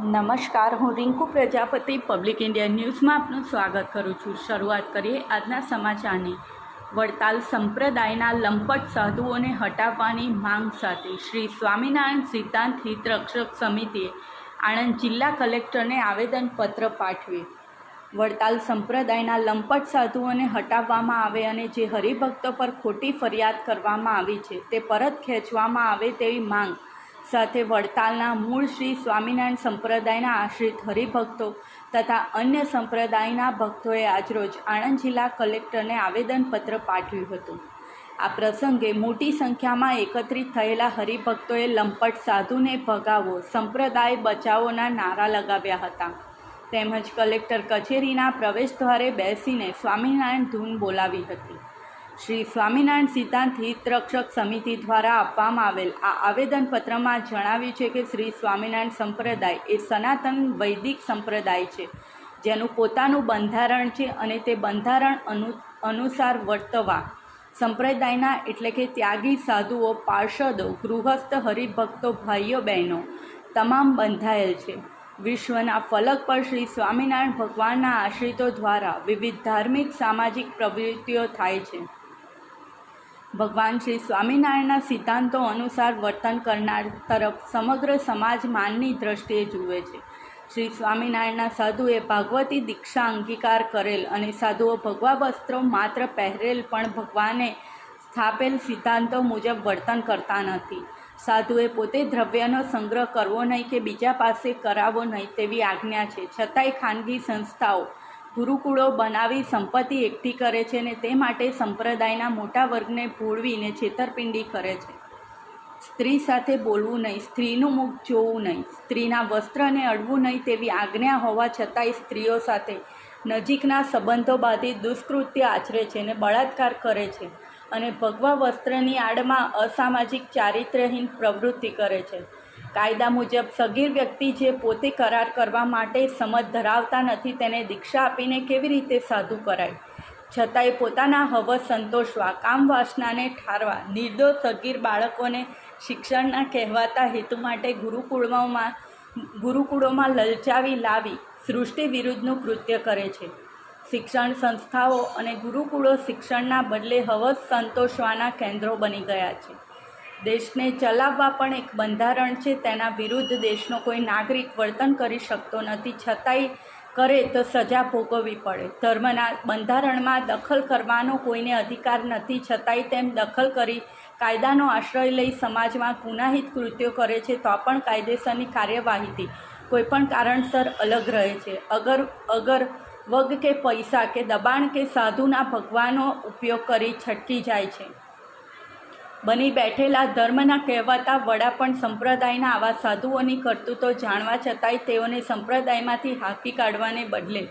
નમસ્કાર, હું Rinku Prajapati public India ન્યૂઝમાં આપનું સ્વાગત કરું છું। શરૂઆત કરીએ આજના સમાચારની। વડતાલ સંપ્રદાયના લંપટ સાધુઓને હટાવવાની માંગ સાથે શ્રી સ્વામિનારાયણ સિદ્ધાંત હિતરક્ષક સમિતિએ આણંદ જિલ્લા કલેક્ટરને આવેદનપત્ર પાઠવ્યું। વડતાલ સંપ્રદાયના લંપટ સાધુઓને હટાવવામાં આવે અને જે હરિભક્તો પર ખોટી ફરિયાદ કરવામાં આવી છે તે પરત ખેંચવામાં આવે તેવી માંગ સાથે વડતાલના મૂળ શ્રી સ્વામિનારાયણ સંપ્રદાયના આશ્રિત હરિભક્તો તથા અન્ય સંપ્રદાયના ભક્તોએ આજરોજ આણંદ જિલ્લા કલેક્ટરને આવેદનપત્ર પાઠવ્યું હતું। આ પ્રસંગે મોટી સંખ્યામાં એકત્રિત થયેલા હરિભક્તોએ લંપટ સાધુને ભગાવો, સંપ્રદાય બચાવોના નારા લગાવ્યા હતા તેમજ કલેક્ટર કચેરીના પ્રવેશદ્વારે બેસીને સ્વામિનારાયણ ધૂન બોલાવી હતી। શ્રી સ્વામિનારાયણ સિદ્ધાંત હિતરક્ષક સમિતિ દ્વારા આપવામાં આવેલ આ આવેદનપત્રમાં જણાવ્યું છે કે શ્રી સ્વામિનારાયણ સંપ્રદાય એ સનાતન વૈદિક સંપ્રદાય છે જેનું પોતાનું બંધારણ છે અને તે બંધારણ અનુસાર વર્તવા સંપ્રદાયના એટલે કે ત્યાગી સાધુઓ, પાર્ષદો, ગૃહસ્થ હરિભક્તો, ભાઈઓ બહેનો તમામ બંધાયેલ છે। વિશ્વના ફલક પર શ્રી સ્વામિનારાયણ ભગવાનના આશ્રિતો દ્વારા વિવિધ ધાર્મિક સામાજિક પ્રવૃત્તિઓ થાય છે। ભગવાન શ્રી સ્વામિનારાયણના સિદ્ધાંતો અનુસાર વર્તન કરનાર તરફ સમગ્ર સમાજ માનની દ્રષ્ટિએ જુએ છે। શ્રી સ્વામિનારાયણના સાધુએ ભાગવતી દીક્ષા અંગીકાર કરેલ અને સાધુઓ ભગવા વસ્ત્રો માત્ર પહેરેલ પણ ભગવાને સ્થાપેલ સિદ્ધાંતો મુજબ વર્તન કરતા નથી। સાધુએ પોતે દ્રવ્યનો સંગ્રહ કરવો નહીં કે બીજા પાસે કરાવવો નહીં તેવી આજ્ઞા છે, છતાંય ખાનગી સંસ્થાઓ ગુરુકુળો બનાવી સંપત્તિ એકઠી કરે છે અને તે માટે સંપ્રદાયના મોટા વર્ગને ભોળવીને છેતરપિંડી કરે છે। સ્ત્રી સાથે બોલવું નહીં, સ્ત્રીનું મુખ જોવું નહીં, સ્ત્રીના વસ્ત્રને અડવું નહીં તેવી આજ્ઞા હોવા છતાંય સ્ત્રીઓ સાથે નજીકના સંબંધો બાંધી દુષ્કૃત્ય આચરે છે અને બળાત્કાર કરે છે અને ભગવા વસ્ત્રની આડમાં અસામાજિક ચારિત્ર્યહીન પ્રવૃત્તિ કરે છે। કાયદા મુજબ સગીર વ્યક્તિ જે પોતે કરાર કરવા માટે સમજ ધરાવતા નથી તેને દીક્ષા આપીને કેવી રીતે સાધુ કરાય? છતાંય પોતાના હવસ સંતોષવા, કામ વાસનાને ઠારવા નિર્દોષ સગીર બાળકોને શિક્ષણના કહેવાતા હેતુ માટે ગુરુકુળોમાં લલચાવી લાવી સૃષ્ટિ વિરુદ્ધનું કૃત્ય કરે છે। શિક્ષણ સંસ્થાઓ અને ગુરુકુળો શિક્ષણના બદલે હવસ સંતોષવાના કેન્દ્રો બની ગયા છે। દેશને ચલાવવા પણ એક બંધારણ છે, તેના વિરુદ્ધ દેશનો કોઈ નાગરિક વર્તન કરી શકતો નથી, છતાંય કરે તો સજા ભોગવવી પડે। ધર્મના બંધારણમાં દખલ કરવાનો કોઈને અધિકાર નથી, છતાંય તેમ દખલ કરી કાયદાનો આશ્રય લઈ સમાજમાં ગુનાહિત કૃત્યો કરે છે તો પણ કાયદેસરની કાર્યવાહીથી કોઈપણ કારણસર અલગ રહે છે। અગર વગ કે પૈસા કે દબાણ કે સાધુના ભગવાનો ઉપયોગ કરી છટકી જાય છે। બની બેઠેલા ધર્મના કહેવાતા વડા પણ સંપ્રદાયના આવા સાધુઓની કરતૂતો જાણવા છતાંય તેઓને સંપ્રદાયમાંથી હાંકી કાઢવાને બદલે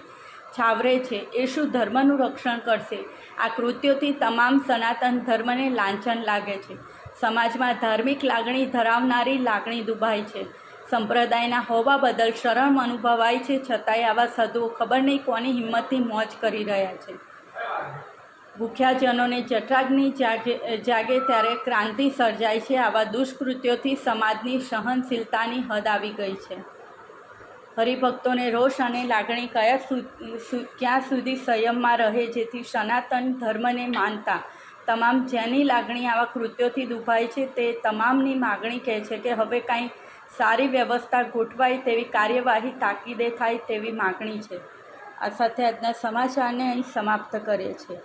છાવરે છે એ શું ધર્મનું રક્ષણ કરશે? આ કૃત્યોથી તમામ સનાતન ધર્મને લાંછન લાગે છે। સમાજમાં ધાર્મિક લાગણી ધરાવનારી લાગણી દુભાય છે। સંપ્રદાયના હોવા બદલ શરમ અનુભવાય છે, છતાંય આવા સાધુઓ ખબર નહીં કોની હિંમતથી મોજ કરી રહ્યા છે। ભૂખ્યાજનોને જઠરાગ્નિ જાગે ત્યારે ક્રાંતિ સર્જાય છે। આવા દુષ્કૃત્યોથી સમાજની સહનશીલતાની હદ આવી ગઈ છે। હરિભક્તોને રોષ અને લાગણી ક્યાં સુધી સંયમમાં રહે જેથી સનાતન ધર્મને માનતા તમામ જેની લાગણી આવા કૃત્યોથી દુભાય છે તે તમામની માગણી કહે છે કે હવે કાંઈ સારી વ્યવસ્થા ગોઠવાય તેવી કાર્યવાહી તાકીદે થાય તેવી માગણી છે। આ સાથે આજના સમાચારને અહીં સમાપ્ત કરીએ છીએ।